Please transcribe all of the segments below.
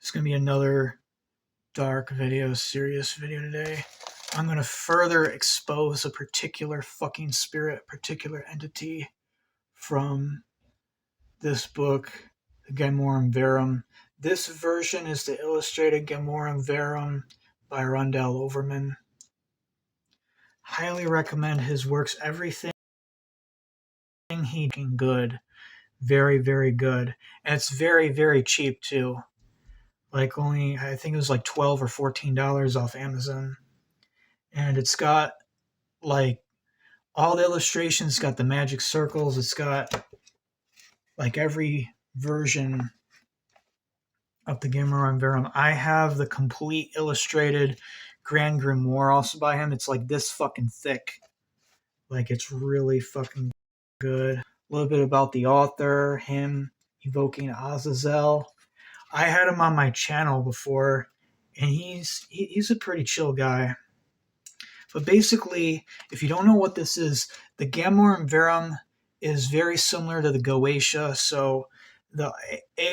It's going to be another dark video, serious video today. I'm going to further expose a particular fucking spirit, particular entity from this book, Gemorum Verum. This version is the illustrated Gemorum Verum by Rundell Overman. Highly recommend his works. Everything he can good. Very, very good. And it's very, very cheap too. Like only, I think it was like $12 or $14 off Amazon. And it's got like all the illustrations, it's got the magic circles, it's got like every version of the Gemorum Verum. I have the complete illustrated Grand Grimoire also by him. It's like this fucking thick. Like it's really fucking good. A little bit about the author, him evoking Azazel. I had him on my channel before, and he's a pretty chill guy. But basically, if you don't know what this is, the Gemorum Verum is very similar to the Goetia. So the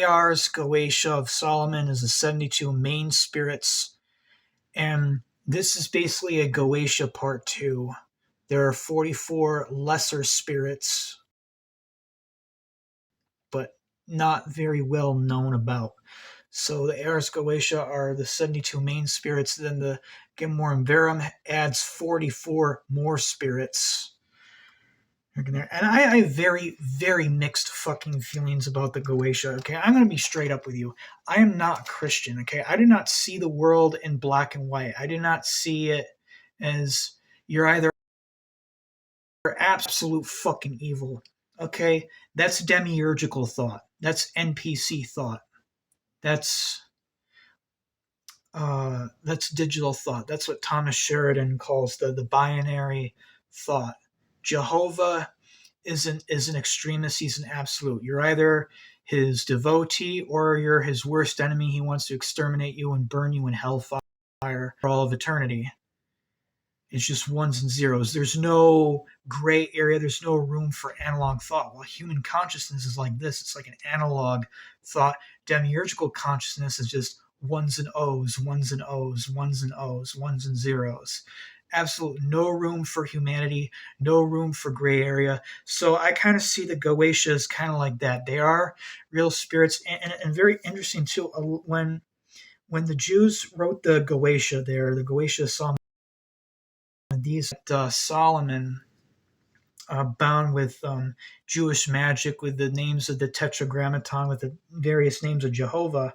Ars Goetia of Solomon is the 72 main spirits, and this is basically a Goetia part 2. There are 44 lesser spirits, but not very well known about. So the Ars Goetia are the 72 main spirits. Then the Gemorum Verum adds 44 more spirits. And I have very, very mixed fucking feelings about the Goetia, okay? I'm going to be straight up with you. I am not Christian, okay? I do not see the world in black and white. I do not see it as you're either absolute fucking evil, okay? That's demiurgical thought. That's NPC thought. That's digital thought. That's what Thomas Sheridan calls the binary thought. Jehovah is an extremist. He's an absolute. You're either his devotee or you're his worst enemy. He wants to exterminate you and burn you in hellfire for all of eternity. It's just ones and zeros. There's no gray area. There's no room for analog thought. Well, human consciousness is like this. It's like an analog thought. Demiurgical consciousness is just ones and O's, ones and O's, ones and O's, ones and zeros. Absolute no room for humanity, no room for gray area. So I kind of see the Goetia as kind of like that. They are real spirits, and very interesting too. When the Jews wrote the Goetia, the Goetia Solomon, these Solomon bound with Jewish magic, with the names of the Tetragrammaton, with the various names of Jehovah.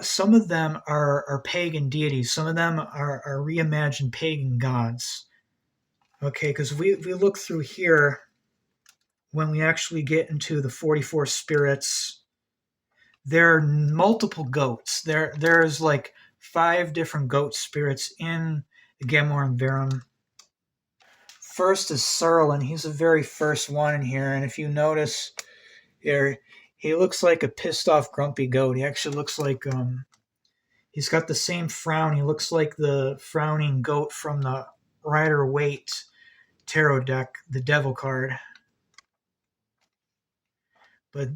Some of them are pagan deities. Some of them are reimagined pagan gods. Okay, because we look through here, when we actually get into the 44 spirits, there are multiple goats. There's like 5 different goat spirits in the Gemorum Verum. First is Surlin. He's the very first one in here, and if you notice here, he looks like a pissed off, grumpy goat. He actually looks like he's got the same frown. He looks like the frowning goat from the Rider-Waite tarot deck, the Devil card. But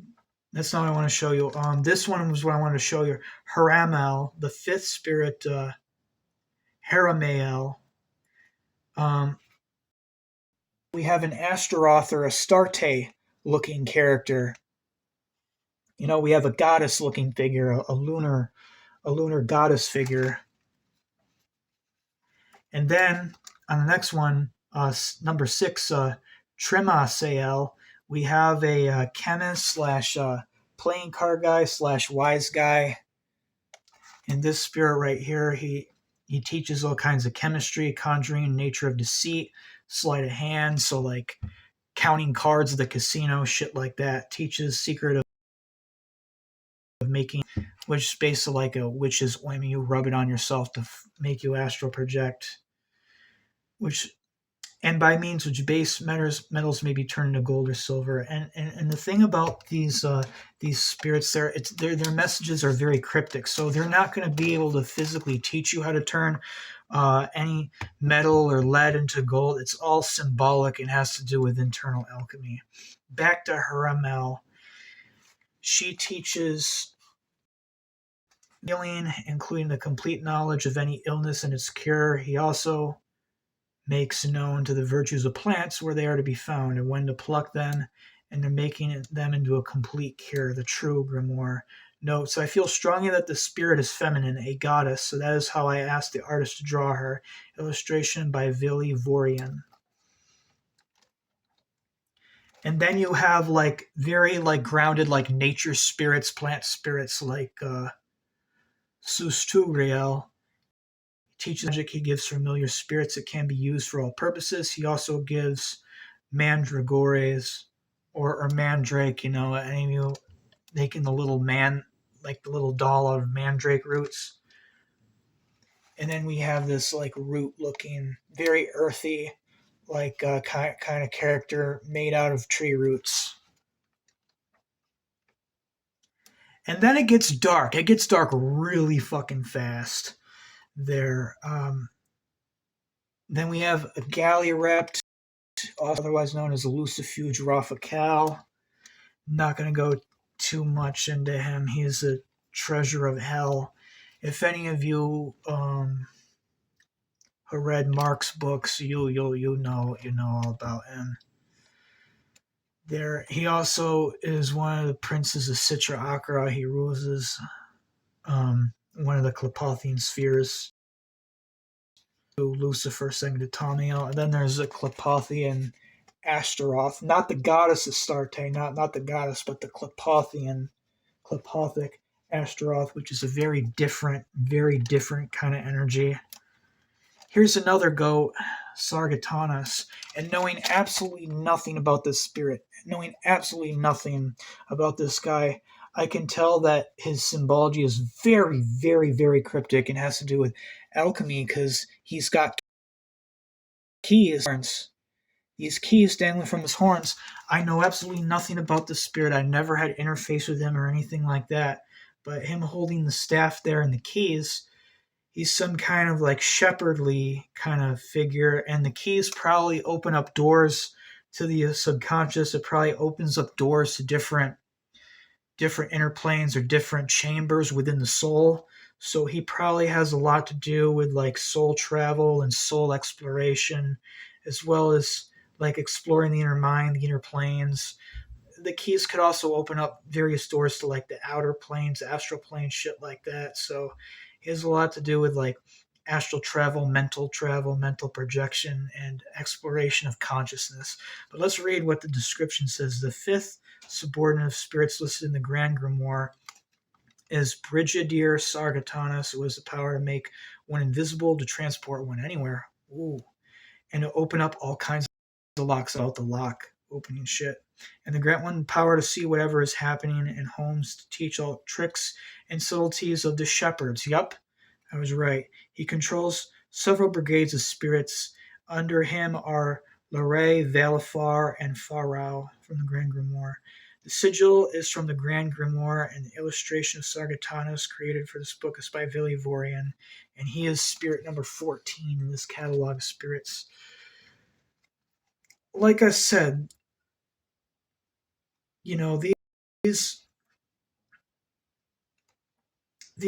that's not what I want to show you. This one was what I wanted to show you. Haramel, the 5th spirit, Haramael. We have an Astaroth or Astarte-looking character. You know, we have a goddess-looking figure, a lunar goddess figure. And then on the next one, number 6, Tremasael, we have a chemist / playing card guy / wise guy. And this spirit right here, he teaches all kinds of chemistry, conjuring, nature of deceit, sleight of hand, so like counting cards at the casino, shit like that. Teaches secret of making, which is basically like a witch's ointment. You rub it on yourself to make you astral project, and by means which base metals may be turned into gold or silver. And the thing about these spirits, their messages are very cryptic, so they're not going to be able to physically teach you how to turn any metal or lead into gold. It's all symbolic and has to do with internal alchemy. Back to Haramel. She teaches healing, including the complete knowledge of any illness and its cure. He also makes known to the virtues of plants where they are to be found and when to pluck them, and they're making them into a complete cure, the true grimoire. Note, so I feel strongly that the spirit is feminine, a goddess, so that is how I asked the artist to draw her. Illustration by Vili Vorian. And then you have like very like grounded like nature spirits, plant spirits like Sustugriel. Teaches magic. He gives familiar spirits that can be used for all purposes. He also gives mandragores or mandrake, any of you making the little man, like the little doll out of mandrake roots. And then we have this like root looking, very earthy, like kind of character made out of tree roots. And then it gets dark. It gets dark really fucking fast there. Then we have a Gallirept, otherwise known as Lucifuge Raphael. Not going to go too much into him. He's a treasure of hell. If any of you who read Mark's books, you know all about him. There, he also is one of the princes of Citra Akra. He rules one of the Clepothian spheres. Lucifer sang to Tamiel. And then there's a Clepothian Ashtaroth, not the goddess Astarte, not the goddess, but the Klepothic Ashtaroth, which is a very different kind of energy. Here's another goat, Sargatanas, and knowing absolutely nothing about this spirit, knowing absolutely nothing about this guy, I can tell that his symbology is very, very, very cryptic and has to do with alchemy because he's got keys. These keys dangling from his horns. I know absolutely nothing about this spirit. I never had interface with him or anything like that. But him holding the staff there and the keys, he's some kind of like shepherdly kind of figure. And the keys probably open up doors to the subconscious. It probably opens up doors to different inner planes or different chambers within the soul. So he probably has a lot to do with like soul travel and soul exploration, as well as like exploring the inner mind, the inner planes. The keys could also open up various doors to like the outer planes, astral planes, shit like that. So he has a lot to do with like astral travel, mental projection, and exploration of consciousness. But let's read what the description says. The fifth subordinate of spirits listed in the Grand Grimoire is Brigadier Sargatanas, who has the power to make one invisible, to transport one anywhere. Ooh. And to open up all kinds of locks out the lock opening shit. And to grant one power to see whatever is happening in homes, to teach all tricks and subtleties of the shepherds. Yup, I was right. He controls several brigades of spirits. Under him are Lorray, Valifar, and Farao from the Grand Grimoire. The sigil is from the Grand Grimoire, and the illustration of Sargatanas created for this book is by Vili Vorian, and he is spirit number 14 in this catalog of spirits. Like I said, these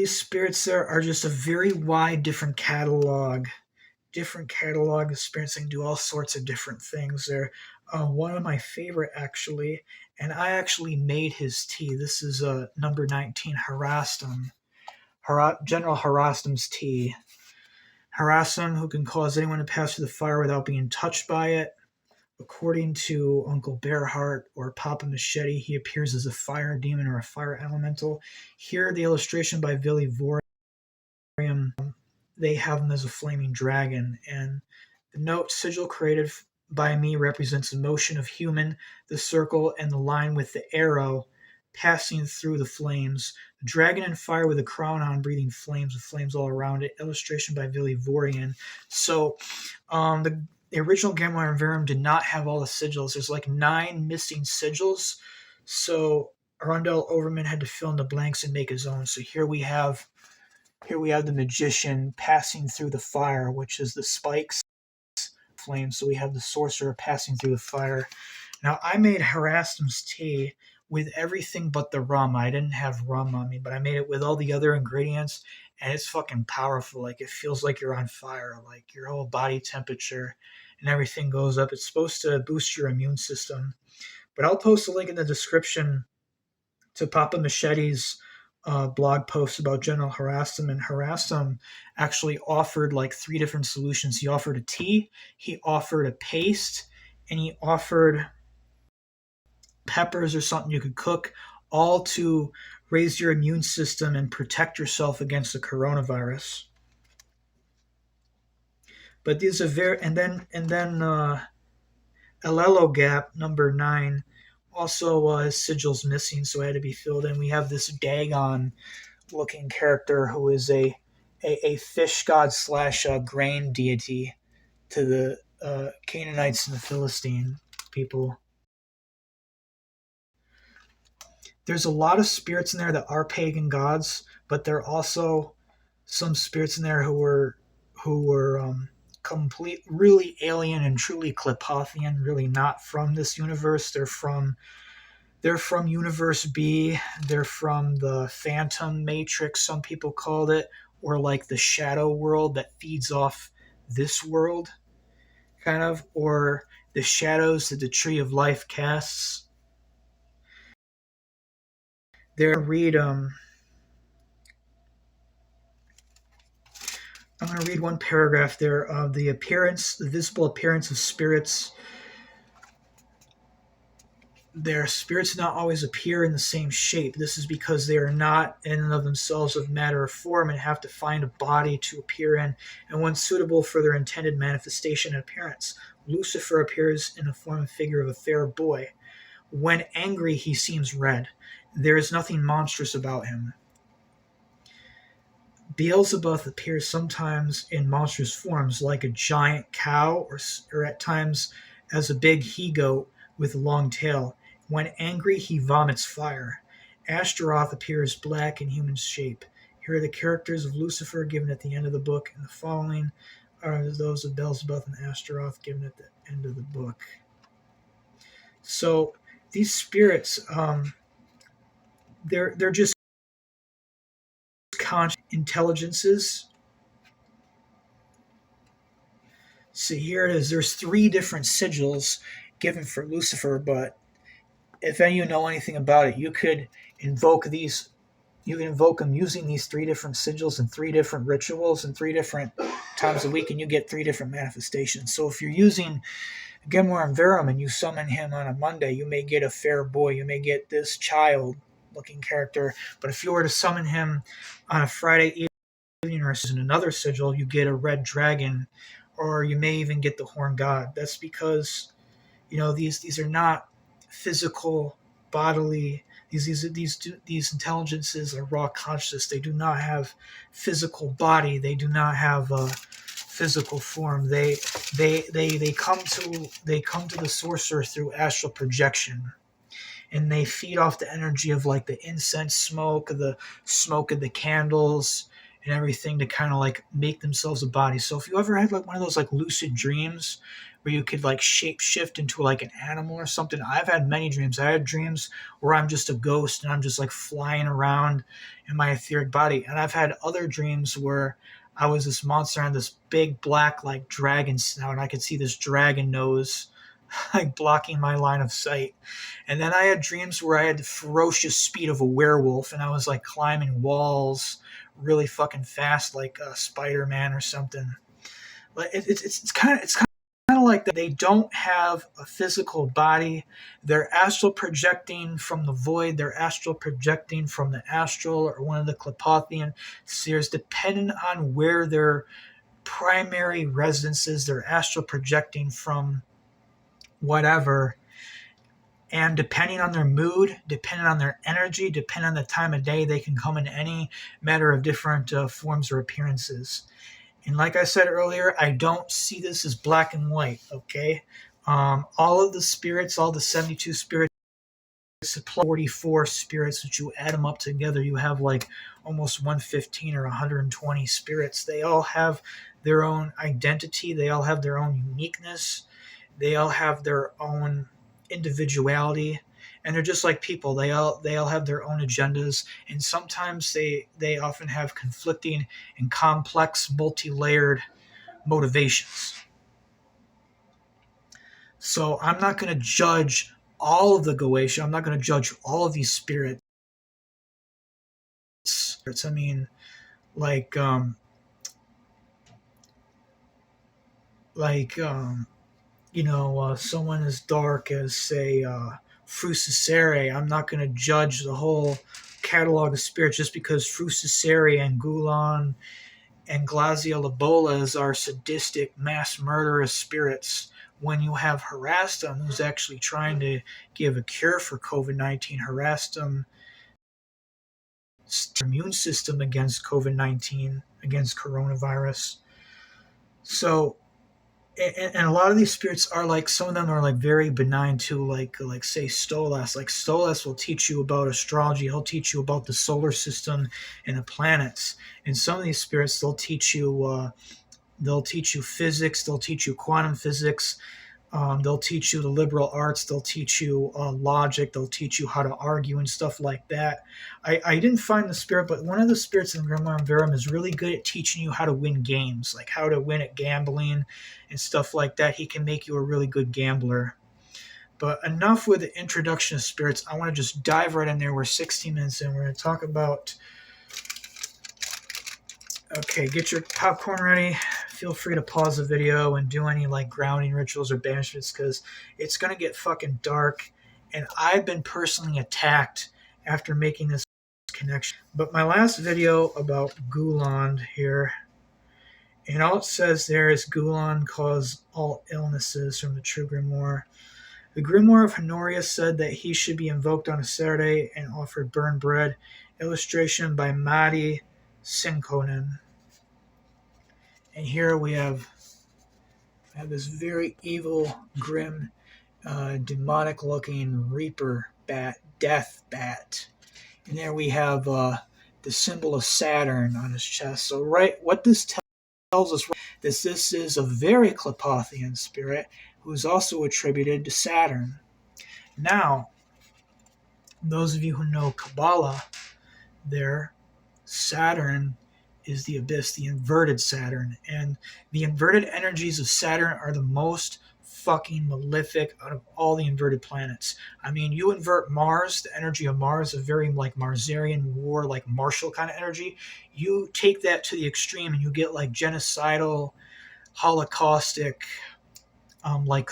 spirits there are just a very wide, different catalog of spirits. They can do all sorts of different things. They're one of my favorite, actually, and I actually made his tea. This is number 19, Harastum. General Harastum's tea. Harastum, who can cause anyone to pass through the fire without being touched by it. According to Uncle Bearheart or Papa Machete, he appears as a fire demon or a fire elemental. Here, the illustration by Vili Vorian, they have him as a flaming dragon. And the note sigil created by me represents the motion of human, the circle, and the line with the arrow passing through the flames. The dragon and fire with a crown on, breathing flames with flames all around it. Illustration by Vili Vorian. So, the original Grimoire and Verum did not have all the sigils. There's like 9 missing sigils. So Arundel Overman had to fill in the blanks and make his own. So here we have the magician passing through the fire, which is the spikes, flames. So we have the sorcerer passing through the fire. Now I made Harastum's tea, with everything but the rum. I didn't have rum on me, but I made it with all the other ingredients, and it's fucking powerful. Like it feels like you're on fire, like your whole body temperature and everything goes up. It's supposed to boost your immune system. But I'll post a link in the description to Papa Machete's blog post about General Harastum, and Harastum actually offered like three different solutions. He offered a tea, he offered a paste, and he offered peppers or something you could cook, all to raise your immune system and protect yourself against the coronavirus. But these are very, and then Alelo Gap number 9 also his sigil's missing, so it had to be filled in. We have this Dagon looking character who is a fish god slash grain deity to the Canaanites and the Philistine people. There's a lot of spirits in there that are pagan gods, but there are also some spirits in there who were complete, really alien and truly Klepothian, really not from this universe. They're from Universe B. They're from the Phantom Matrix, some people called it, or like the Shadow World that feeds off this world, kind of, or the shadows that the Tree of Life casts. There, read. I'm going to read one paragraph there of the visible appearance of spirits. Their spirits do not always appear in the same shape. This is because they are not in and of themselves of matter or form and have to find a body to appear in, and one suitable for their intended manifestation and appearance. Lucifer appears in the form and figure of a fair boy. When angry, he seems red. There is nothing monstrous about him. Beelzebub appears sometimes in monstrous forms, like a giant cow, or at times as a big he-goat with a long tail. When angry, he vomits fire. Ashtaroth appears black in human shape. Here are the characters of Lucifer given at the end of the book, and the following are those of Beelzebub and Ashtaroth given at the end of the book. So these spirits, they're just conscious intelligences. So here it is. There's 3 different sigils given for Lucifer, but if any of you know anything about it, you could invoke these. You can invoke them using these 3 different sigils and 3 different rituals and 3 different times a week, and you get 3 different manifestations. So if you're using Gemor and Verum and you summon him on a Monday, you may get a fair boy. You may get this child-looking character. But if you were to summon him on a Friday evening or in another sigil, you get a red dragon, or you may even get the horn god. That's because these are not physical, bodily. These intelligences are raw conscious. They do not have physical body. They do not have a physical form. They come to the sorcerer through astral projection, and they feed off the energy of like the incense smoke, the smoke of the candles, and everything to kind of like make themselves a body. So if you ever had like one of those like lucid dreams where you could like shape shift into like an animal or something, I've had many dreams. I had dreams where I'm just a ghost and I'm just like flying around in my etheric body. And I've had other dreams where I was this monster on this big black like dragon snout, and I could see this dragon nose like blocking my line of sight. And then I had dreams where I had the ferocious speed of a werewolf, and I was like climbing walls really fucking fast, like Spider-Man or something. Like it's kind of like that. They don't have a physical body. They're astral projecting from the void. They're astral projecting from the astral or one of the Klepothian spheres, depending on where their primary residence is. They're astral projecting from whatever. And depending on their mood, depending on their energy, depending on the time of day, they can come in any matter of different forms or appearances. And like I said earlier, I don't see this as black and white, okay? All of the spirits, all the 72 spirits, 44 spirits, which you add them up together, you have like almost 115 or 120 spirits. They all have their own identity. They all have their own uniqueness. They all have their own individuality, and they're just like people. They all have their own agendas, and sometimes they often have conflicting and complex, multi-layered motivations. So I'm not going to judge all of the Goetia. I'm not going to judge all of these spirits. I mean, like like someone as dark as, say, Frucicere. I'm not going to judge the whole catalog of spirits just because Frucicere and Guland and Glaciolabolas are sadistic, mass murderous spirits. When you have Harastum, who's actually trying to give a cure for COVID-19, Harastum immune system against COVID-19, against coronavirus. So, and a lot of these spirits are like, some of them are like very benign too, like say Stolas. Like Stolas will teach you about astrology. He'll teach you about the solar system and the planets. And some of these spirits, they'll teach you physics. They'll teach you quantum physics. They'll teach you the liberal arts. They'll teach you logic. They'll teach you how to argue and stuff like that. I didn't find the spirit, but one of the spirits in Grimoire Verum is really good at teaching you how to win games, like how to win at gambling and stuff like that. He can make you a really good gambler. But enough with the introduction of spirits. I want to just dive right in there. We're 16 minutes in. We're going to talk about... Okay, get your popcorn ready. Feel free to pause the video and do any like grounding rituals or banishments, because it's going to get fucking dark. And I've been personally attacked after making this connection. But my last video about Guland here, and all it says there is Guland caused all illnesses from the true grimoire. The grimoire of Honorius said that he should be invoked on a Saturday and offered burned bread. Illustration by Madi Sinkonen. And here we have this very evil, grim, demonic-looking Reaper bat, Death Bat. And there we have the symbol of Saturn on his chest. So what this tells us is this is a very Klipothian spirit who's also attributed to Saturn. Now, those of you who know Kabbalah, there, Saturn is the abyss, the inverted Saturn. And the inverted energies of Saturn are the most fucking malefic out of all the inverted planets. I mean, you invert Mars, the energy of Mars, a very like Marsarian war, like martial kind of energy. You take that to the extreme and you get like genocidal, holocaustic, like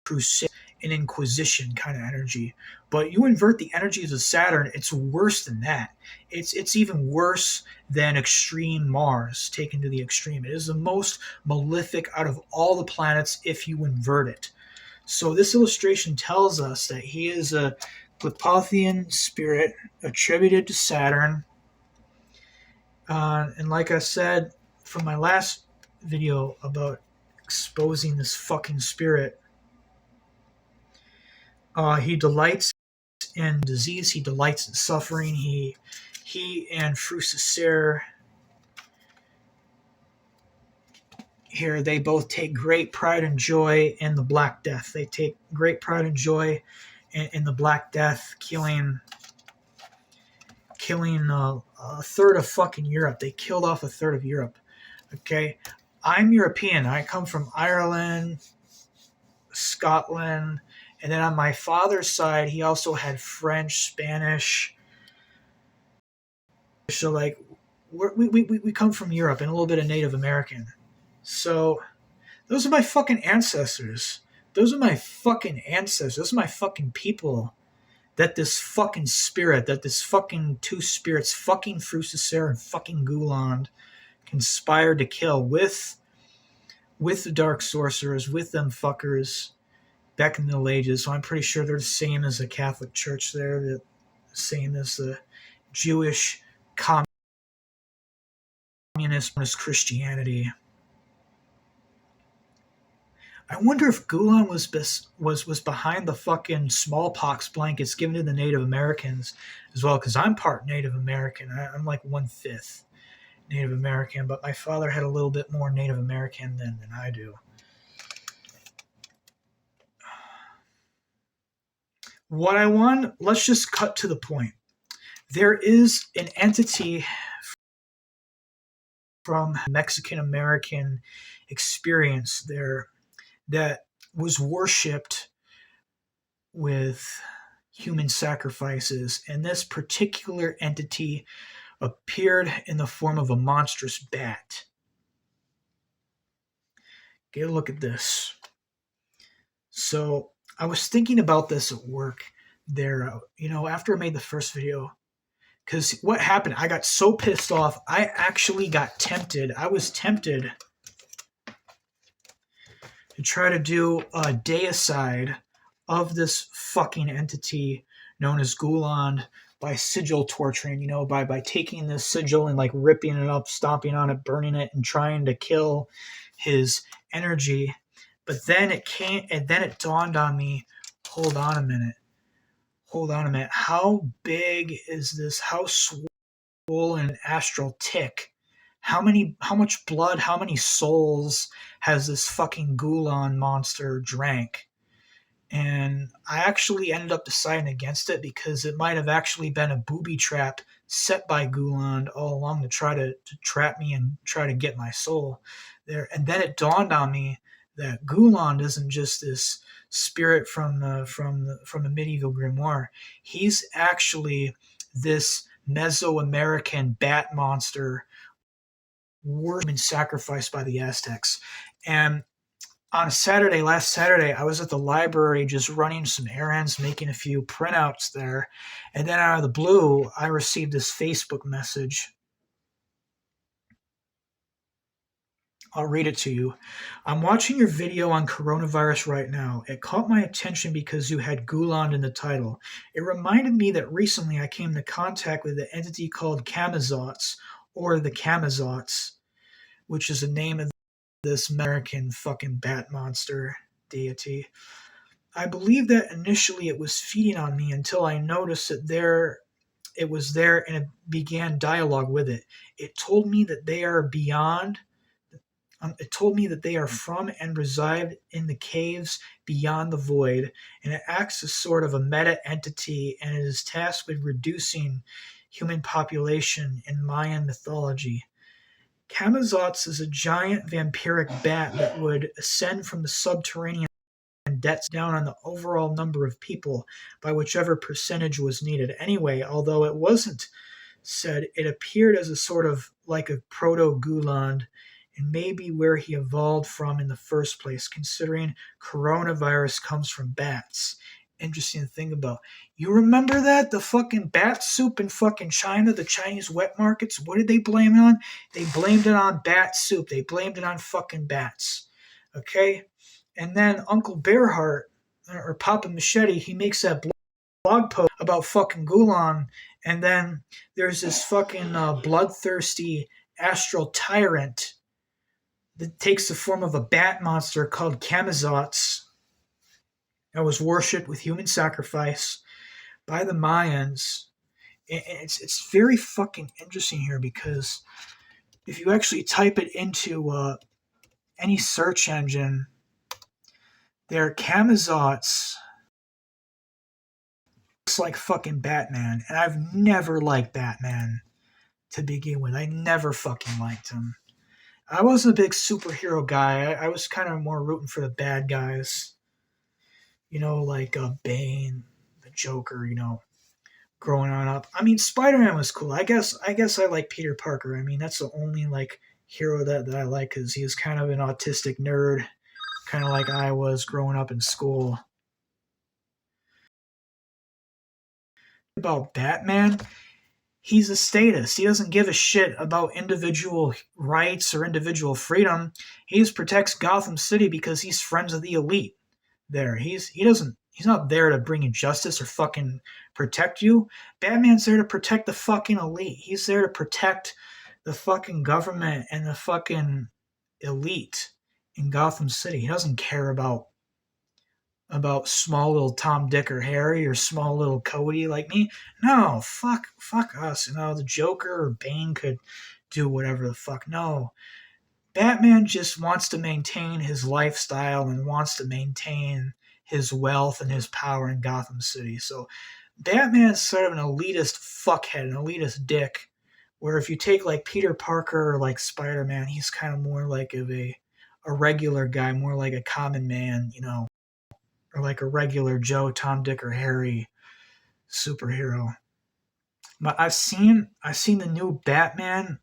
crusade and inquisition kind of energy. But you invert the energies of Saturn, it's worse than that. It's even worse than extreme Mars taken to the extreme. It is the most malefic out of all the planets if you invert it. So this illustration tells us that he is a Klipothian spirit attributed to Saturn. And like I said from my last video about exposing this fucking spirit, he delights in disease. He delights in suffering. He and Frucicere here, they both take great pride and joy in the Black Death. They take great pride and joy in the Black Death, killing a third of fucking Europe. They killed off a third of Europe. Okay, I'm European. I come from Ireland, Scotland. And then on my father's side, he also had French, Spanish. So like, we come from Europe and a little bit of Native American. So those are my fucking ancestors. Those are my fucking ancestors. Those are my fucking people. That this fucking spirit, that this fucking two spirits, fucking Frucicere and fucking Guland, conspired to kill with the dark sorcerers, with them fuckers, back in the Middle Ages. So I'm pretty sure they're the same as the Catholic Church there, the same as the Jewish communist Christianity. I wonder if Guland was behind the fucking smallpox blankets given to the Native Americans as well, because I'm part Native American. I'm like 1/5 Native American, but my father had a little bit more Native American than I do. What I want, let's just cut to the point. There is an entity from Mexican American experience there that was worshipped with human sacrifices, and this particular entity appeared in the form of a monstrous bat. Get a look at this. So I was thinking about this at work there, after I made the first video. Because what happened, I got so pissed off, I actually got tempted. I was tempted to try to do a deicide of this fucking entity known as Guland by sigil torturing, by taking this sigil and like ripping it up, stomping on it, burning it, and trying to kill his energy. But then it dawned on me, hold on a minute. How big is this? How swollen astral tick? How much blood, how many souls has this fucking Gulan monster drank? And I actually ended up deciding against it because it might have actually been a booby trap set by Guland all along to try to trap me and try to get my soul there. And then it dawned on me that Guland isn't just this spirit from the medieval grimoire. He's actually this Mesoamerican bat monster worshipped and sacrificed by the Aztecs. And on last Saturday, I was at the library just running some errands, making a few printouts there. And then out of the blue, I received this Facebook message. I'll read it to you. I'm watching your video on coronavirus right now. It caught my attention because you had Guland in the title. It reminded me that recently I came into contact with an entity called Camazotz, or the Camazotz, which is the name of this American fucking bat monster deity. I believe that initially it was feeding on me until I noticed that it was there and it began dialogue with it. It told me that they are beyond. It told me that they are from and reside in the caves beyond the void, and it acts as sort of a meta entity, and it is tasked with reducing human population in Mayan mythology. Camazotz is a giant vampiric bat that would ascend from the subterranean depths down on the overall number of people by whichever percentage was needed. Anyway, although it wasn't said, it appeared as a sort of like a proto-Guland and maybe where he evolved from in the first place, considering coronavirus comes from bats. Interesting to think about. You remember that? The fucking bat soup in fucking China, the Chinese wet markets? What did they blame it on? They blamed it on bat soup. They blamed it on fucking bats. Okay? And then Uncle Bearheart, or Papa Machete, he makes that blog post about fucking Gulan, and then there's this fucking bloodthirsty astral tyrant that takes the form of a bat monster called Camazotz that was worshipped with human sacrifice by the Mayans. It's very fucking interesting here because if you actually type it into any search engine, there Camazotz looks like fucking Batman, and I've never liked Batman to begin with. I never fucking liked him. I wasn't a big superhero guy. I was kind of more rooting for the bad guys. Like Bane, the Joker, growing on up. I mean, Spider-Man was cool. I guess I like Peter Parker. I mean, that's the only, like, hero that I like because he was kind of an autistic nerd, kind of like I was growing up in school. About Batman, he's a statist. He doesn't give a shit about individual rights or individual freedom. He just protects Gotham City because he's friends with the elite there. He's not there to bring you justice or fucking protect you. Batman's there to protect the fucking elite. He's there to protect the fucking government and the fucking elite in Gotham City. He doesn't care about small little Tom, Dick, or Harry or small little Cody like me. No, fuck us. The Joker or Bane could do whatever the fuck. No. Batman just wants to maintain his lifestyle and wants to maintain his wealth and his power in Gotham City. So Batman's sort of an elitist fuckhead, an elitist dick. Where if you take like Peter Parker or like Spider-Man, he's kind of more like of a regular guy, more like a common man, you know, or like a regular Joe, Tom, Dick, or Harry superhero. But I've seen the new Batman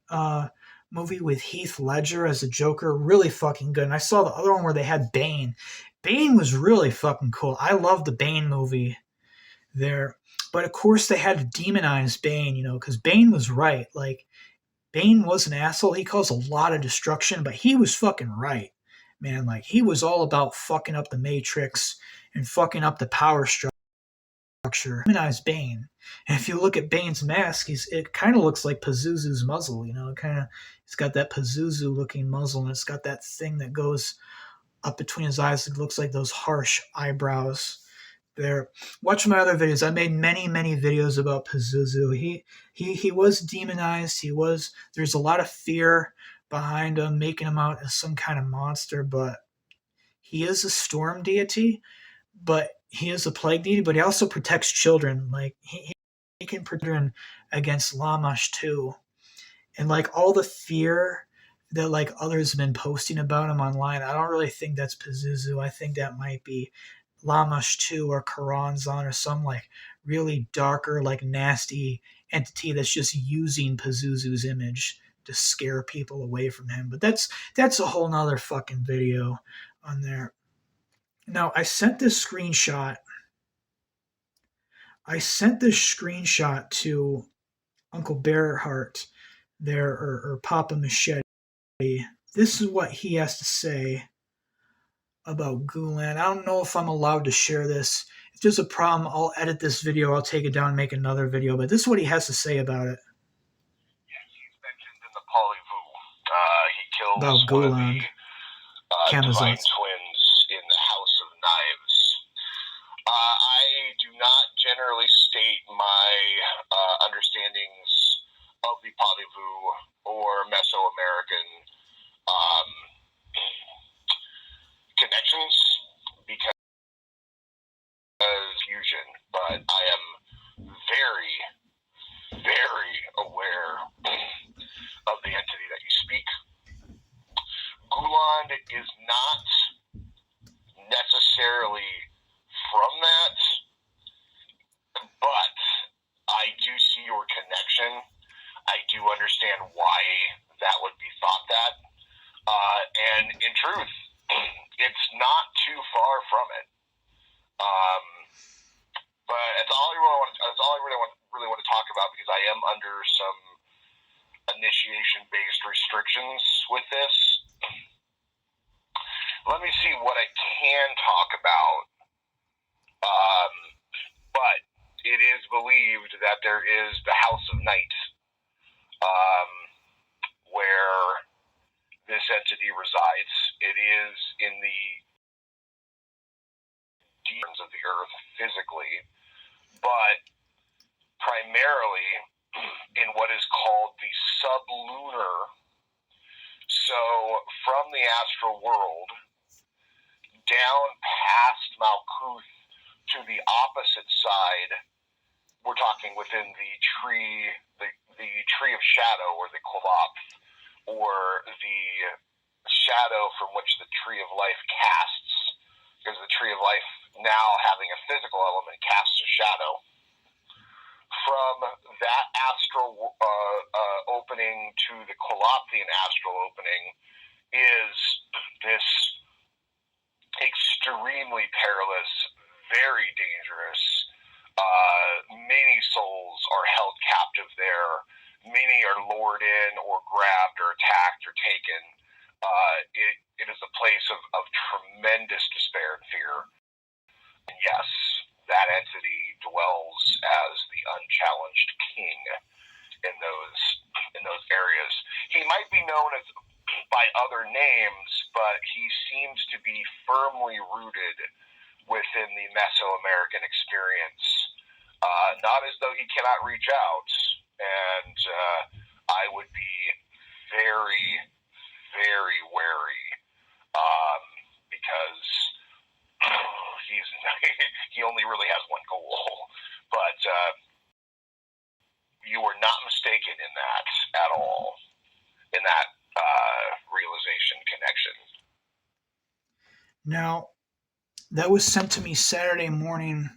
movie with Heath Ledger as the Joker, really fucking good. And I saw the other one where they had Bane. Bane was really fucking cool. I love the Bane movie there. But of course they had to demonize Bane, you know, because Bane was right. Like Bane was an asshole. He caused a lot of destruction, but he was fucking right. Man, like he was all about fucking up the Matrix and fucking up the power structure. Humanize Bane. And if you look at Bane's mask, it kind of looks like Pazuzu's muzzle. You know, it's got that Pazuzu looking muzzle, and it's got that thing that goes up between his eyes. It looks like those harsh eyebrows. There, watch my other videos. I made many videos about Pazuzu. He was demonized. There's a lot of fear behind him, making him out as some kind of monster, but he is a storm deity, but he is a plague deity, but he also protects children. Like he can protect children against Lamash too. And like all the fear that like others have been posting about him online, I don't really think that's Pazuzu. I think that might be Lamash 2 or Karanzan or some like really darker, like nasty entity that's just using Pazuzu's image to scare people away from him. But that's a whole nother fucking video on there. Now I sent this screenshot. To Uncle Bearheart there, or Papa Machete. This is what he has to say about Guland. I don't know if I'm allowed to share this. If there's a problem, I'll edit this video, I'll take it down and make another video, but this is what he has to say about it. He's mentioned in the Polyvu. He kills about Guland, divine twins in the House of Knives. I do not generally state my understandings of the Polyvu or Mesoamerican connections because fusion, but I am very, very aware of the entity that you speak. Guland is not necessarily from that, but I do see your connection. I do understand why that would be thought that. And in truth, it's not too far from it. But that's all I really want to talk about, because I am under some initiation-based restrictions with this. Let me see what I can talk about. But it is believed that there is the House of Night, where this entity resides. It is in the demons of the earth physically, but primarily in what is called the sublunar. So from the astral world down past Malkuth to the opposite side, we're talking within the tree of shadow, or the koloph, or the shadow from which the tree of life casts, because the tree of life, now having a physical element, casts a shadow. From that astral opening to the Kolophian astral opening is this extremely perilous, very dangerous. Many souls are held captive there. Many are lured in or grabbed or attacked or taken. It is a place of tremendous despair and fear. And yes, that entity dwells as the unchallenged king in those areas. He might be known as by other names, but he seems to be firmly rooted within the Mesoamerican experience. Not as though he cannot reach out, and I would be very, very wary, because he's he only really has one goal. But you were not mistaken in that at all, in that realization connection. Now, that was sent to me Saturday morning.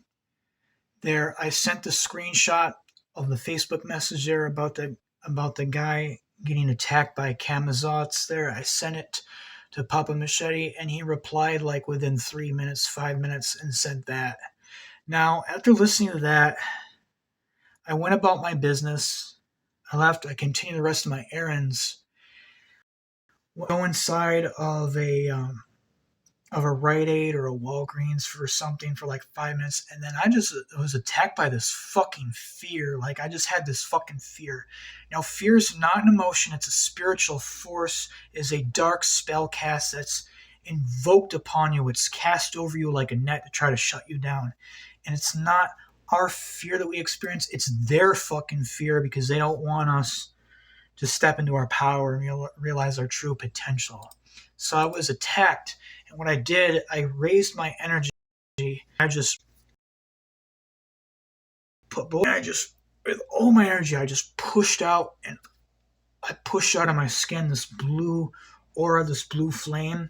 There, I sent the screenshot of the Facebook message there about the guy getting attacked by Camazotz. There, I sent it to Papa Machete, and he replied like within 3 minutes, 5 minutes, and said that. Now, after listening to that, I went about my business. I left. I continued the rest of my errands. Go inside of a Rite Aid or a Walgreens for something for like 5 minutes, and then I just was attacked by this fucking fear. Like, I just had this fucking fear. Now, fear is not an emotion; it's a spiritual force. It's a dark spell cast that's invoked upon you. It's cast over you like a net to try to shut you down, and it's not our fear that we experience. It's their fucking fear because they don't want us to step into our power and realize our true potential. So I was attacked, and what I did, I raised my energy. I just with all my energy, I just pushed out, and I pushed out of my skin this blue aura, this blue flame,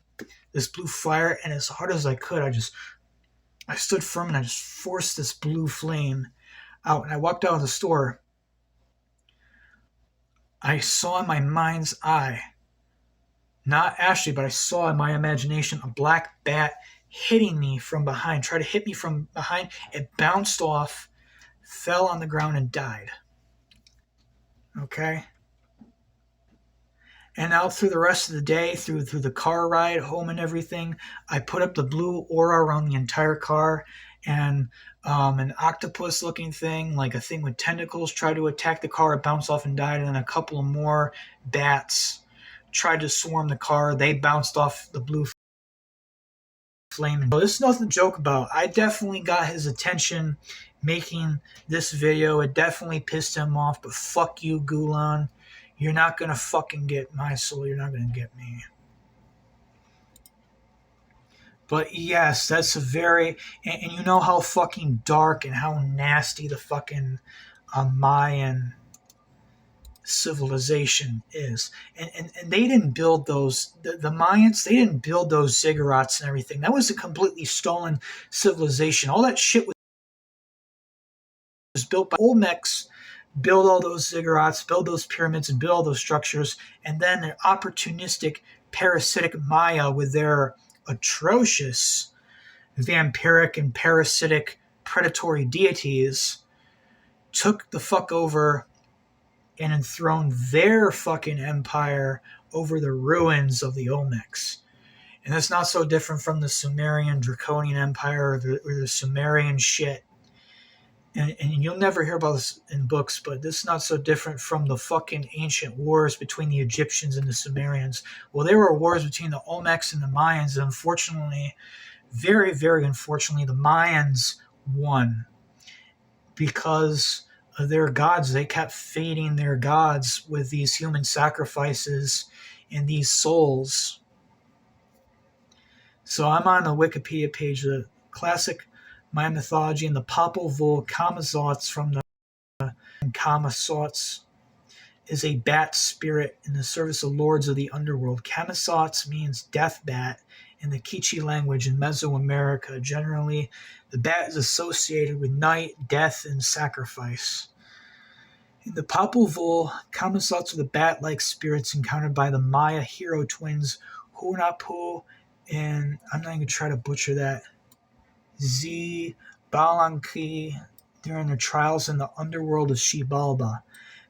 this blue fire, and as hard as I could, I stood firm and I just forced this blue flame out, and I walked out of the store. I saw in my mind's eye, not Ashley, but I saw in my imagination a black bat hitting me from behind, tried to hit me from behind. It bounced off, fell on the ground, and died. Okay? And out through the rest of the day, through the car ride home and everything, I put up the blue aura around the entire car, and an octopus-looking thing, like a thing with tentacles, tried to attack the car. It bounced off and died, and then a couple of more bats tried to swarm the car. They bounced off the blue flame. So this is nothing to joke about. I definitely got his attention making this video. It definitely pissed him off, but fuck you, Guland. You're not going to fucking get my soul. You're not going to get me. But yes, that's a very... And you know how fucking dark and how nasty the fucking Mayan civilization is. And they didn't build those... The Mayans, they didn't build those ziggurats and everything. That was a completely stolen civilization. All that shit was built by Olmecs. Build all those ziggurats, build those pyramids, and build all those structures. And then an opportunistic, parasitic Maya with their atrocious vampiric and parasitic predatory deities took the fuck over and enthroned their fucking empire over the ruins of the Olmecs. And that's not so different from the Sumerian Draconian Empire or the Sumerian shit. And you'll never hear about this in books, but this is not so different from the fucking ancient wars between the Egyptians and the Sumerians. Well, there were wars between the Olmecs and the Mayans, and unfortunately, very, very unfortunately, the Mayans won because of their gods. They kept feeding their gods with these human sacrifices and these souls. So I'm on the Wikipedia page, the classic Mayan mythology, and the Popol Vuh Camazotz from the Camazotz is a bat spirit in the service of lords of the underworld. Camazotz means death bat in the Quiche language in Mesoamerica. Generally, the bat is associated with night, death, and sacrifice. In the Popol Vuh, Camazotz are the bat-like spirits encountered by the Maya hero twins Hunahpu, and I'm not going to try to butcher that, Balanki during their trials in the underworld of Xibalba.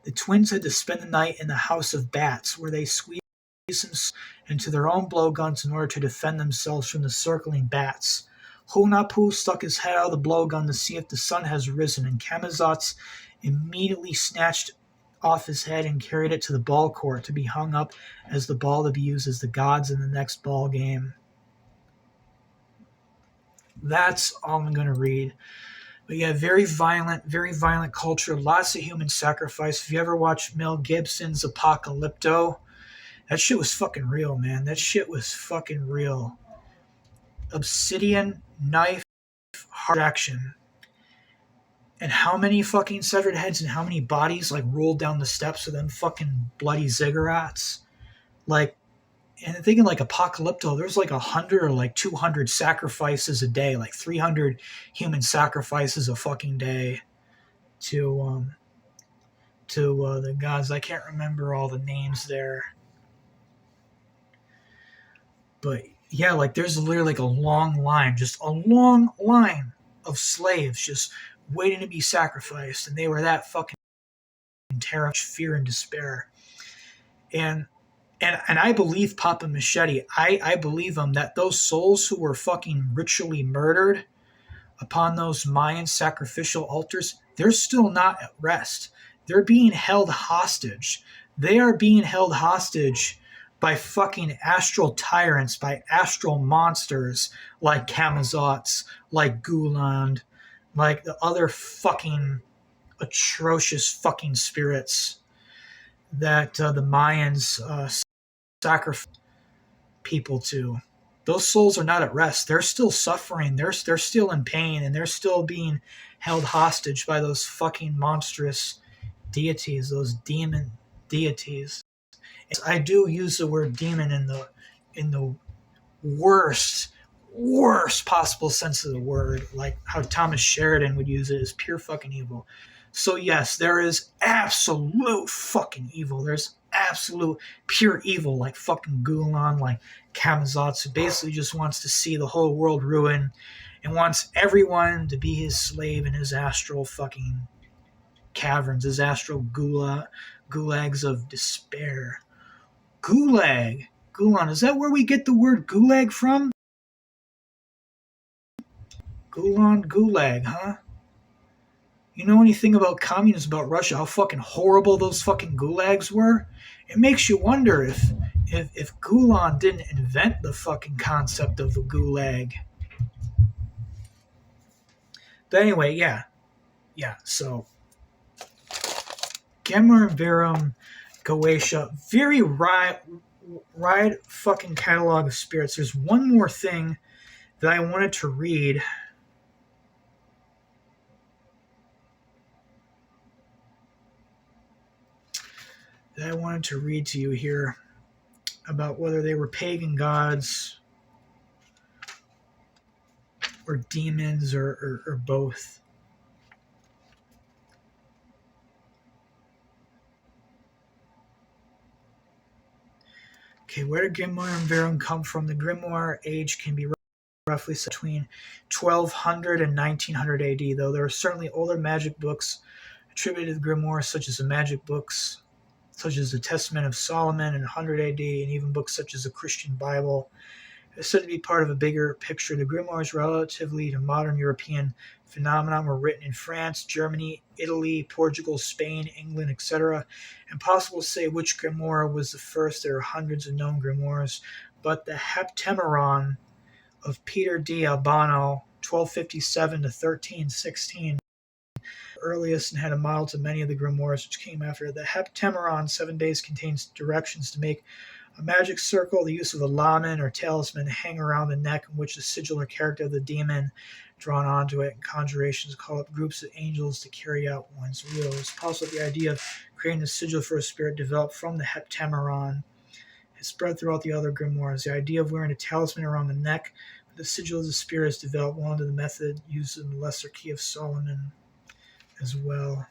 The twins had to spend the night in the House of Bats, where they squeezed themselves into their own blowguns in order to defend themselves from the circling bats. Hunahpu stuck his head out of the blowgun to see if the sun has risen, and Camazotz immediately snatched off his head and carried it to the ball court to be hung up as the ball to be used as the gods in the next ball game. That's all I'm going to read. But yeah, very violent culture. Lots of human sacrifice. If you ever watched Mel Gibson's Apocalypto, that shit was fucking real, man. That shit was fucking real. Obsidian knife action. And how many fucking severed heads and how many bodies like rolled down the steps of them fucking bloody ziggurats? Like, and thinking like Apocalypto, there's like 100 or like 200 sacrifices a day, like 300 human sacrifices a fucking day to the gods. I can't remember all the names there, but yeah, like there's literally like a long line, just a long line of slaves just waiting to be sacrificed, and they were that fucking terror, fear, and despair. And I believe Papa Machete. I believe him that those souls who were fucking ritually murdered upon those Mayan sacrificial altars, they're still not at rest. They're being held hostage. They are being held hostage by fucking astral tyrants, by astral monsters like Camazotz, like Guland, like the other fucking atrocious fucking spirits that the Mayans sacrifice people to. Those souls are not at rest. They're still suffering. They're still in pain, and they're still being held hostage by those fucking monstrous deities, those demon deities. I do use the word demon in the worst possible sense of the word, like how Thomas Sheridan would use it, as pure fucking evil. So yes, there is absolute fucking evil. There's absolute pure evil, like fucking Guland, like Camazotz, who basically just wants to see the whole world ruin and wants everyone to be his slave in his astral fucking caverns, his astral gulags of despair. Gulag. Guland, is that where we get the word gulag from? Guland, gulag, huh? You know anything about communism, about Russia, how fucking horrible those fucking gulags were? It makes you wonder if Guland didn't invent the fucking concept of the gulag. But anyway, yeah. So Gemma Verum Goetia, very wide fucking catalog of spirits. There's one more thing that I wanted to read. That I wanted to read to you here about whether they were pagan gods or demons or both. Okay, where did Grimoire and Verum come from? The Grimoire age can be roughly between 1200 and 1900 AD, though there are certainly older magic books attributed to the Grimoire, such as the magic books, such as the Testament of Solomon in 100 AD, and even books such as the Christian Bible. It's said to be part of a bigger picture. The grimoires, relatively to modern European phenomenon, were written in France, Germany, Italy, Portugal, Spain, England, etc. Impossible to say which grimoire was the first. There are hundreds of known grimoires, but the Heptameron of Peter di Albano, 1257 to 1316, earliest and had a model to many of the grimoires which came after. The Heptameron 7 days contains directions to make a magic circle, the use of a lamen or talisman to hang around the neck, in which the sigil or character of the demon drawn onto it, and conjurations call up groups of angels to carry out one's will. It's possible the idea of creating a sigil for a spirit developed from the Heptameron has spread throughout the other grimoires. The idea of wearing a talisman around the neck with the sigil of the spirit is developed well into the method used in the Lesser Key of Solomon as well.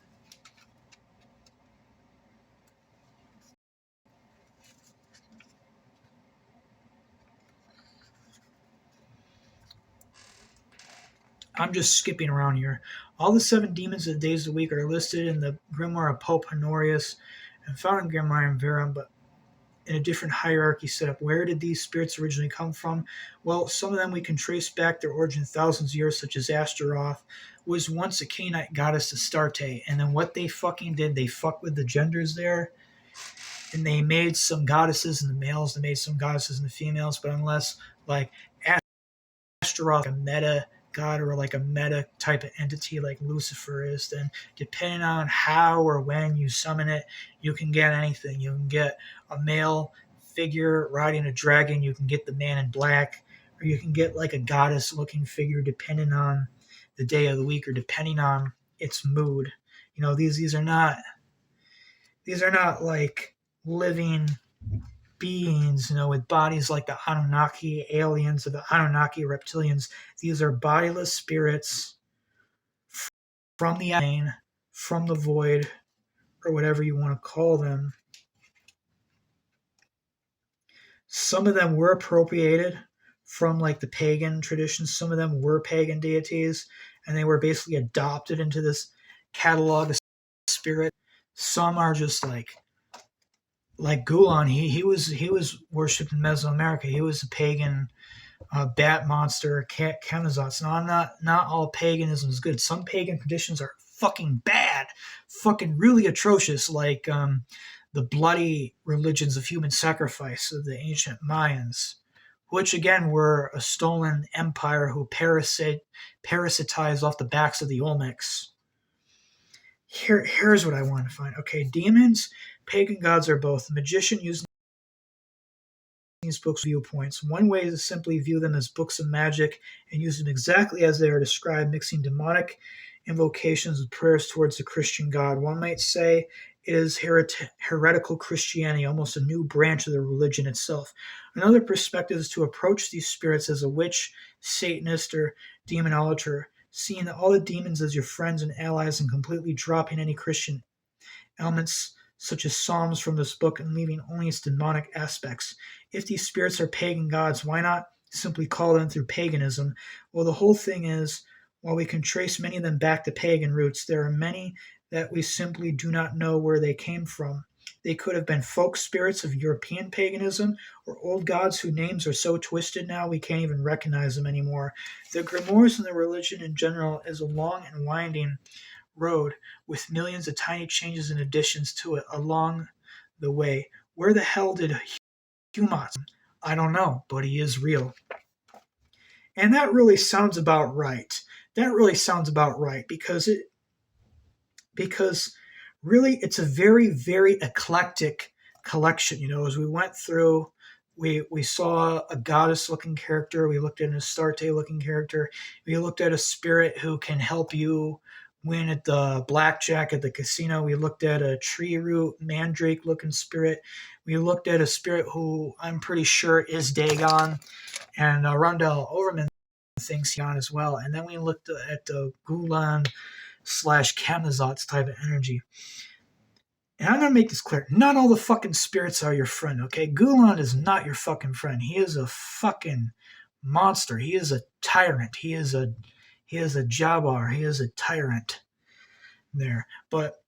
I'm just skipping around here. All the 7 demons of the days of the week are listed in the Grimoire of Pope Honorius and found in Grimoire and Verum, but in a different hierarchy setup. Where did these spirits originally come from? Well, some of them we can trace back their origin thousands of years, such as Astaroth was once a Canaanite goddess Astarte, and then what they fucking did, they fucked with the genders there, and they made some goddesses in the males, they made some goddesses in the females, but unless, like, Astaroth, a meta god or like a meta type of entity like Lucifer is, then depending on how or when you summon it, you can get anything. You can get a male figure riding a dragon, you can get the man in black, or you can get like a goddess looking figure depending on the day of the week or depending on its mood. These are not like living beings, with bodies like the Anunnaki aliens or the Anunnaki reptilians. These are bodiless spirits from the plane, from the void, or whatever you want to call them. Some of them were appropriated from like the pagan traditions. Some of them were pagan deities, and they were basically adopted into this catalog of spirit. Some are just like Guland. He was worshipped in Mesoamerica. He was a pagan bat monster, Camazotz. Now, not all paganism is good. Some pagan traditions are fucking bad, fucking really atrocious, like the bloody religions of human sacrifice of the ancient Mayans, which again were a stolen empire who parasitized off the backs of the Olmecs. Here's what I want to find. Okay, demons, pagan gods are both. The magician using these books' viewpoints. One way is to simply view them as books of magic and use them exactly as they are described, mixing demonic invocations with prayers towards the Christian God. One might say it is heretical Christianity, almost a new branch of the religion itself. Another perspective is to approach these spirits as a witch, Satanist, or demonolator, seeing all the demons as your friends and allies and completely dropping any Christian elements such as psalms from this book and leaving only its demonic aspects. If these spirits are pagan gods, why not simply call them through paganism? Well, the whole thing is, while we can trace many of them back to pagan roots, there are many that we simply do not know where they came from. They could have been folk spirits of European paganism or old gods whose names are so twisted now we can't even recognize them anymore. The grimoires and the religion in general is a long and winding road with millions of tiny changes and additions to it along the way. Where the hell did Camazotz? I don't know, but he is real. And that really sounds about right. Because really it's a very, very eclectic collection. As we went through, we saw a goddess looking character, we looked at an Astarte looking character, we looked at a spirit who can help you win at the blackjack at the casino. We looked at a tree root mandrake looking spirit. We looked at a spirit who I'm pretty sure is Dagon, and Rundell Overman thinks he on as well. And then we looked at the Guland / Camazotz type of energy. And I'm going to make this clear. Not all the fucking spirits are your friend, okay? Guland is not your fucking friend. He is a fucking monster. He is a tyrant. He is a Jabbar. He is a tyrant there. But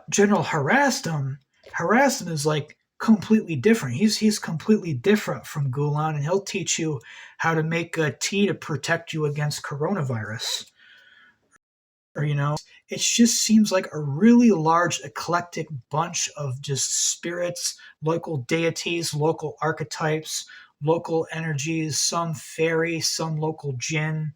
General harassed him is like completely different. He's completely different from Guland, and he'll teach you how to make a tea to protect you against coronavirus. Or, it just seems like a really large eclectic bunch of just spirits, local deities, local archetypes, local energies, some fairy, some local jinn,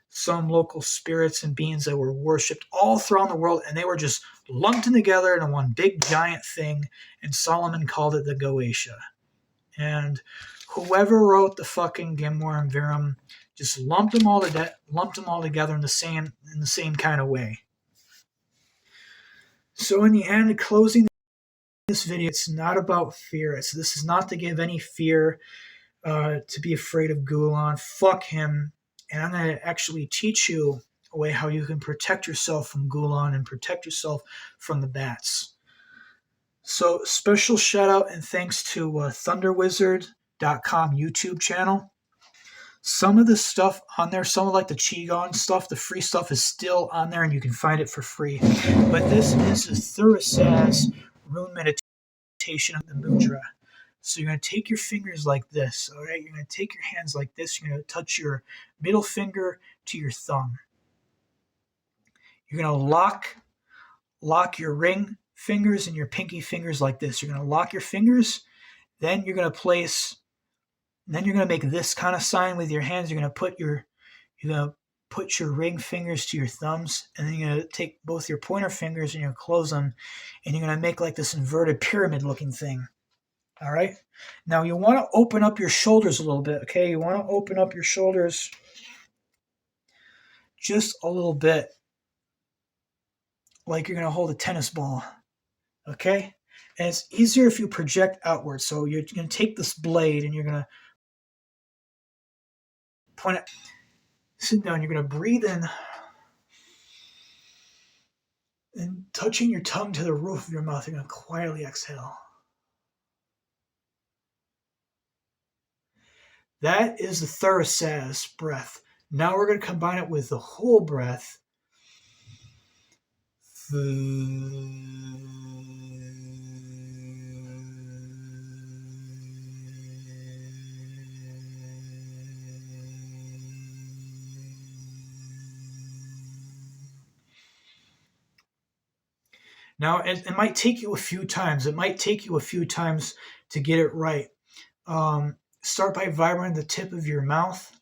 some local spirits and beings that were worshipped all throughout the world, and they were just lumped in together in one big giant thing, and Solomon called it the Goetia. And whoever wrote the fucking Gimor and Virum just lumped them all together in the same kind of way. So in the end, closing this video, it's not about fear. This is not to give any fear to be afraid of Guland. Fuck him. And I'm going to actually teach you a way how you can protect yourself from Guland and protect yourself from the bats. So special shout out and thanks to thunderwizard.com YouTube channel. Some of the stuff on there, some of like the Qigong stuff, the free stuff is still on there and you can find it for free. But this is a Thurisaz rune meditation of the mudra. So you're going to take your fingers like this, all right? You're going to take your hands like this. You're going to touch your middle finger to your thumb. You're going to lock your ring fingers and your pinky fingers like this. You're going to lock your fingers. Then you're going to make this kind of sign with your hands. You're going to put your ring fingers to your thumbs, and then you're going to take both your pointer fingers and you're going to close them, and you're going to make like this inverted pyramid looking thing. All right. Now you want to open up your shoulders a little bit. Okay. You want to open up your shoulders just a little bit like you're going to hold a tennis ball. Okay? And it's easier if you project outward. So you're going to take this blade and you're going to point it, sit down, you're going to breathe in and touching your tongue to the roof of your mouth, you're going to quietly exhale. That is the Thurasaz breath. Now we're going to combine it with the whole breath. Now, it might take you a few times. It might take you a few times to get it right. Start by vibrating the tip of your mouth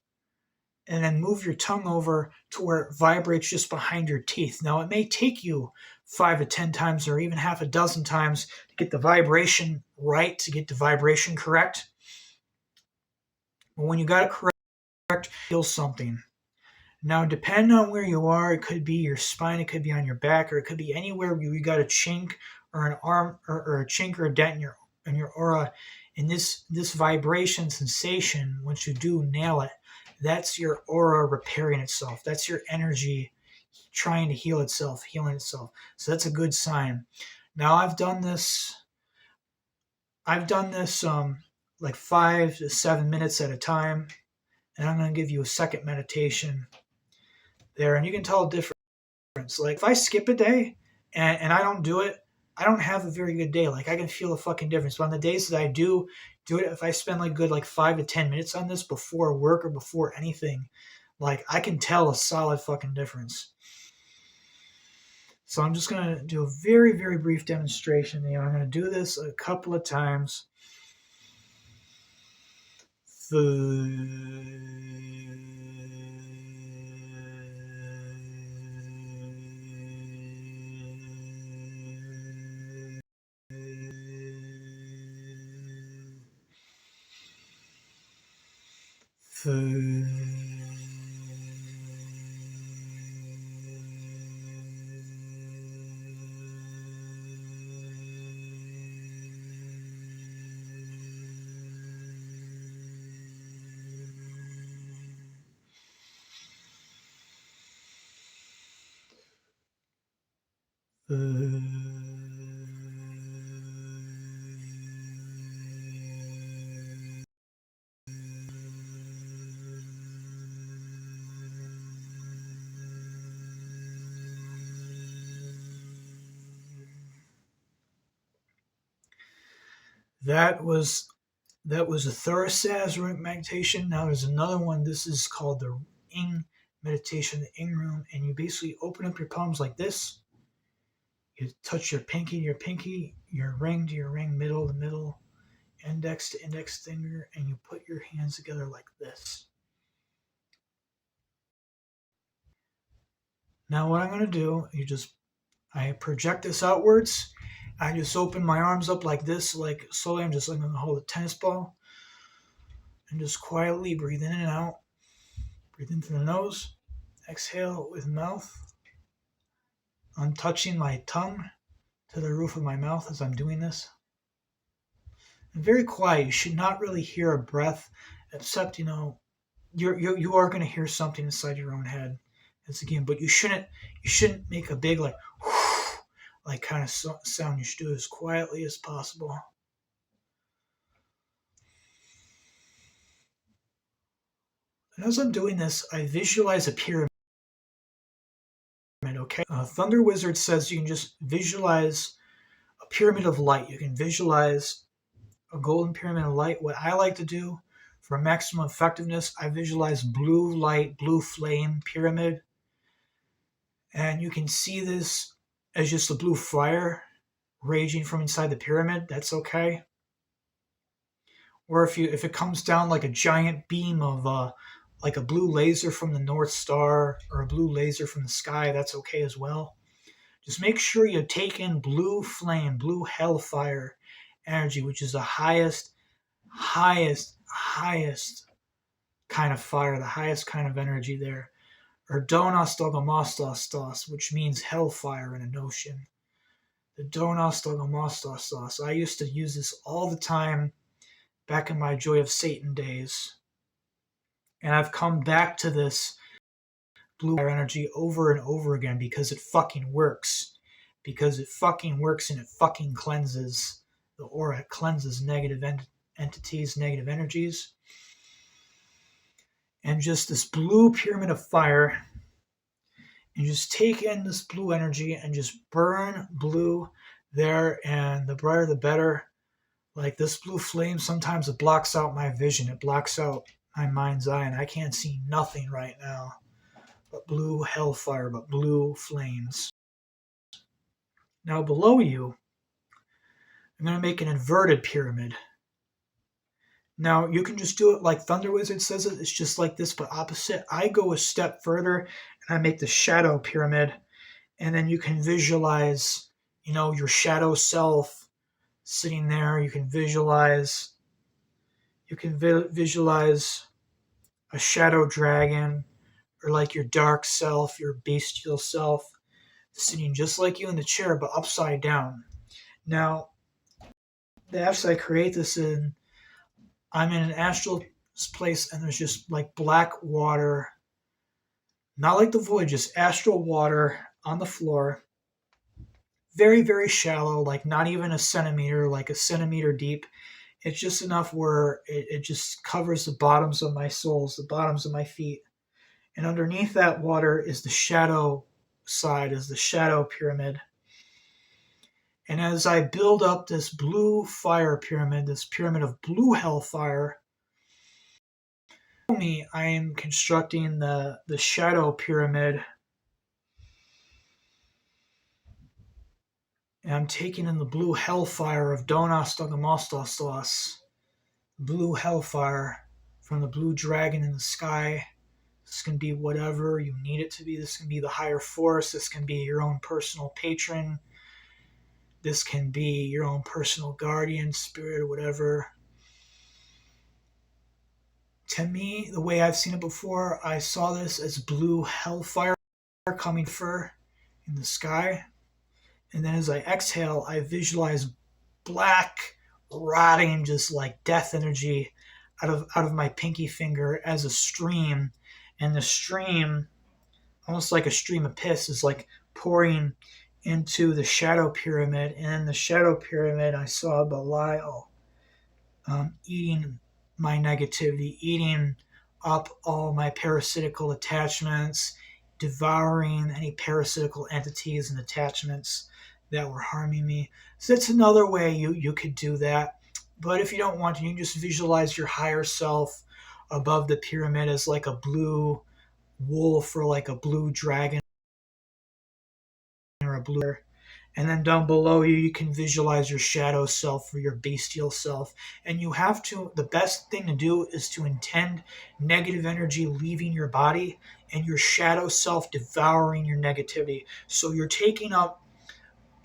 and then move your tongue over to where it vibrates just behind your teeth. Now, it may take you 5 to 10 times or even half a dozen times to get the vibration right, to get the vibration correct. But when you got it correct, feel something. Now, depending on where you are, it could be your spine, it could be on your back, or it could be anywhere where you got a chink or an arm or a chink or a dent in your aura. And this vibration sensation, once you do nail it, that's your aura repairing itself. That's your energy trying to heal itself, healing itself. So that's a good sign. Now I've done this like 5 to 7 minutes at a time, and I'm going to give you a second meditation there, and you can tell a difference. Like if I skip a day and I don't do it, I don't have a very good day. Like I can feel a fucking difference. But on the days that I do it, if I spend like good like 5 to 10 minutes on this before work or before anything, like I can tell a solid fucking difference. So I'm just gonna do a very, very brief demonstration. I'm gonna do this a couple of times. That was a Thurasaz Runic meditation. Now there's another one. This is called the Ing meditation, the Ing room, and you basically open up your palms like this. You touch your pinky to your pinky, your ring to your ring, middle to middle, index to index finger, and you put your hands together like this. Now what I'm going to do, I project this outwards. I just open my arms up like this, like slowly. I'm going to hold a tennis ball and just quietly breathe in and out. Breathe in through the nose, exhale with mouth. I'm touching my tongue to the roof of my mouth as I'm doing this. And very quiet. You should not really hear a breath, except you are going to hear something inside your own head. But you shouldn't make a big like kind of sound. You should do it as quietly as possible. And as I'm doing this, I visualize a pyramid. Okay, Thunder Wizard says you can just visualize a pyramid of light. You can visualize a golden pyramid of light. What I like to do for maximum effectiveness, I visualize blue light, blue flame pyramid. And you can see this as just a blue fire raging from inside the pyramid. That's okay. Or if it comes down like a giant beam of like a blue laser from the North Star or a blue laser from the sky, that's okay as well. Just make sure you take in blue flame, blue hellfire energy, which is the highest kind of fire, the highest kind of energy there. or Donos Dogomostos, which means hellfire in a notion. The Donos Dogomostos. I used to use this all the time back in my Joy of Satan days. And I've come back to this blue fire energy over and over again because it fucking works. Because it fucking works and it fucking cleanses the aura. It cleanses negative entities, negative energies. And just this blue pyramid of fire, and just take in this blue energy and just burn blue there, and the brighter the better. Like this blue flame, sometimes it blocks out my vision, it blocks out my mind's eye, and I can't see nothing right now but blue hellfire, but blue flames. Now below you, I'm going to make an inverted pyramid. Now, you can just do it like Thunder Wizard says it. It's just like this, but opposite. I go a step further, and I make the shadow pyramid. And then you can visualize, your shadow self sitting there. You can visualize a shadow dragon, or like your dark self, your bestial self, sitting just like you in the chair, but upside down. Now, the apps I create this in, I'm in an astral place, and there's just like black water, not like the void, just astral water on the floor. Very, very shallow, like not even a centimeter, like a centimeter deep. It's just enough where it just covers the bottoms of my soles, the bottoms of my feet. And underneath that water is the shadow side, is the shadow pyramid. And as I build up this blue fire pyramid, this pyramid of blue hellfire, I am constructing the shadow pyramid. And I'm taking in the blue hellfire of Donos Dogomostos, blue hellfire from the blue dragon in the sky. This can be whatever you need it to be. This can be the higher force. This can be your own personal patron. This can be your own personal guardian, spirit, or whatever. To me, the way I've seen it before, I saw this as blue hellfire coming in the sky. And then as I exhale, I visualize black, rotting, just like death energy out of my pinky finger as a stream. And the stream, almost like a stream of piss, is like pouring into the shadow pyramid. And in the shadow pyramid, I saw Belial eating my negativity, eating up all my parasitical attachments, devouring any parasitical entities and attachments that were harming me. So that's another way you could do that. But if you don't want to, you can just visualize your higher self above the pyramid as like a blue wolf or like a blue dragon or a blue. And then down below you, you can visualize your shadow self or your bestial self. And you have to, the best thing to do is to intend negative energy leaving your body and your shadow self devouring your negativity. So you're taking up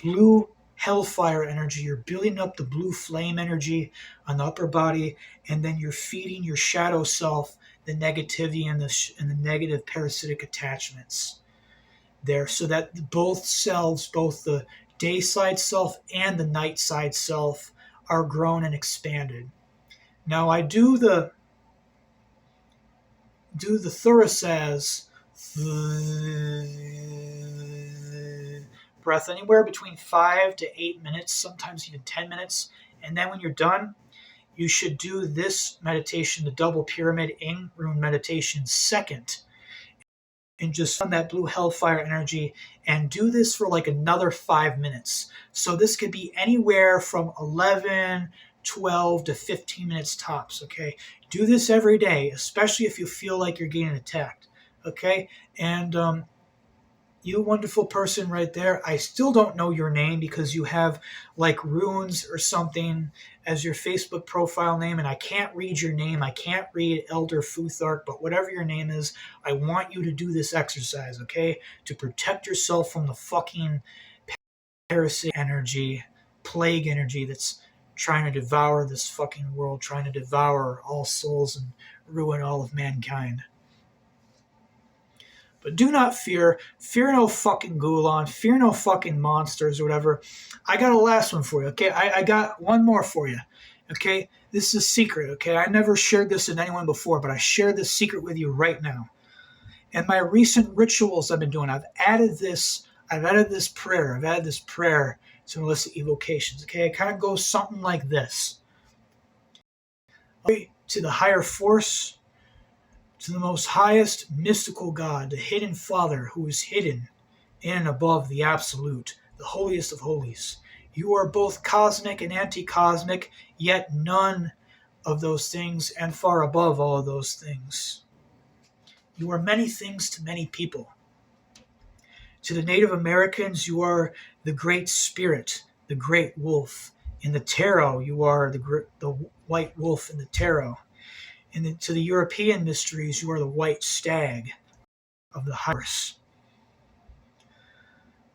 blue hellfire energy, you're building up the blue flame energy on the upper body, and then you're feeding your shadow self the negativity and the negative parasitic attachments there, so that both selves, both the day side self and the night side self, are grown and expanded. Now I do the Thurasaz breath anywhere between 5 to 8 minutes, sometimes even 10 minutes. And then when you're done, you should do this meditation, the double pyramid in rune meditation, second. And just on that blue hellfire energy, and do this for like another 5 minutes. So this could be anywhere from 11, 12 to 15 minutes tops. Okay. Do this every day, especially if you feel like you're getting attacked. Okay. And you wonderful person right there, I still don't know your name because you have like runes or something as your Facebook profile name, and I can't read your name. I can't read Elder Futhark, but whatever your name is, I want you to do this exercise, okay? To protect yourself from the fucking parasitic energy, plague energy that's trying to devour this fucking world, trying to devour all souls and ruin all of mankind. But do not fear. Fear no fucking Guland. Fear no fucking monsters or whatever. I got a last one for you, okay? I got one more for you, okay? This is a secret, okay? I never shared this with anyone before, but I share this secret with you right now. And my recent rituals I've been doing, I've added this prayer. I've added this prayer to my list of evocations, okay? It kind of goes something like this. To the higher force, to the most highest mystical God, the hidden Father who is hidden in and above the absolute, the holiest of holies. You are both cosmic and anti-cosmic, yet none of those things and far above all of those things. You are many things to many people. To the Native Americans, you are the Great Spirit, the Great Wolf. In the tarot, you are the White Wolf in the tarot. And to the European mysteries, you are the white stag of the horse.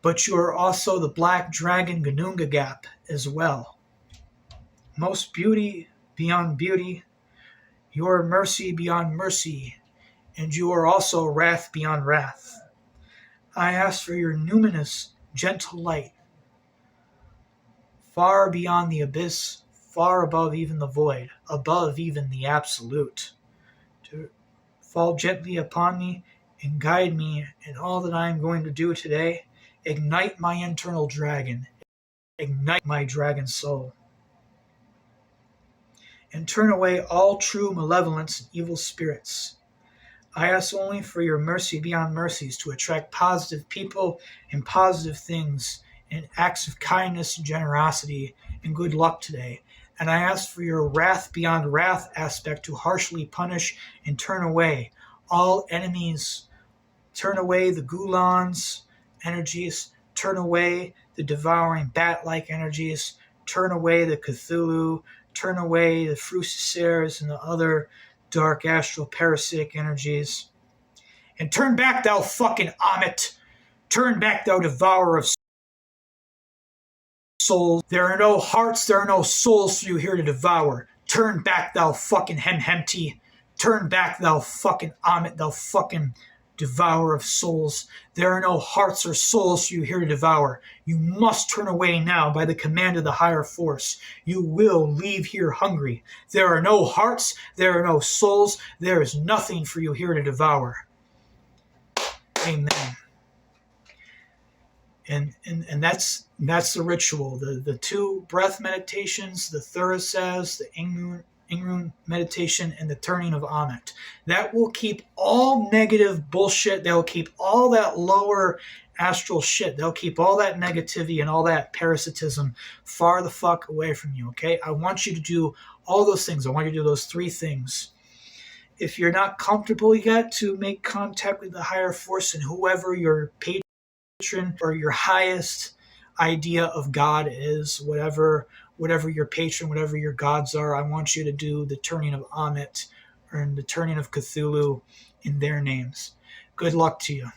But you are also the black dragon Ganungagap as well. Most beauty beyond beauty, your mercy beyond mercy, and you are also wrath beyond wrath. I ask for your numinous, gentle light, far beyond the abyss, far above even the void, above even the absolute, to fall gently upon me and guide me in all that I am going to do today. Ignite my internal dragon. Ignite my dragon soul. And turn away all true malevolence and evil spirits. I ask only for your mercy beyond mercies to attract positive people and positive things and acts of kindness and generosity and good luck today. And I ask for your wrath beyond wrath aspect to harshly punish and turn away all enemies. Turn away the Guland's energies. Turn away the devouring bat-like energies. Turn away the Cthulhu. Turn away the Frucisaires and the other dark astral parasitic energies. And turn back, thou fucking Ammit. Turn back, thou devourer of souls. There are no hearts, there are no souls for you here to devour. Turn back, thou fucking Hemhemti. Turn back, thou fucking Ammit, thou fucking devourer of souls. There are no hearts or souls for you here to devour. You must turn away now by the command of the higher force. You will leave here hungry. There are no hearts, there are no souls, there is nothing for you here to devour. Amen. And that's the ritual. The two breath meditations, the Thurisaz, the Ingrun meditation, and the turning of Ammit. That will keep all negative bullshit. They'll keep all that lower astral shit. They'll keep all that negativity and all that parasitism far the fuck away from you, okay? I want you to do all those things. I want you to do those three things. If you're not comfortable yet to make contact with the higher force and whoever your patron or your highest idea of God is, whatever your patron, whatever your gods are, I want you to do the turning of Ammit or the turning of Cthulhu in their names. Good luck to you.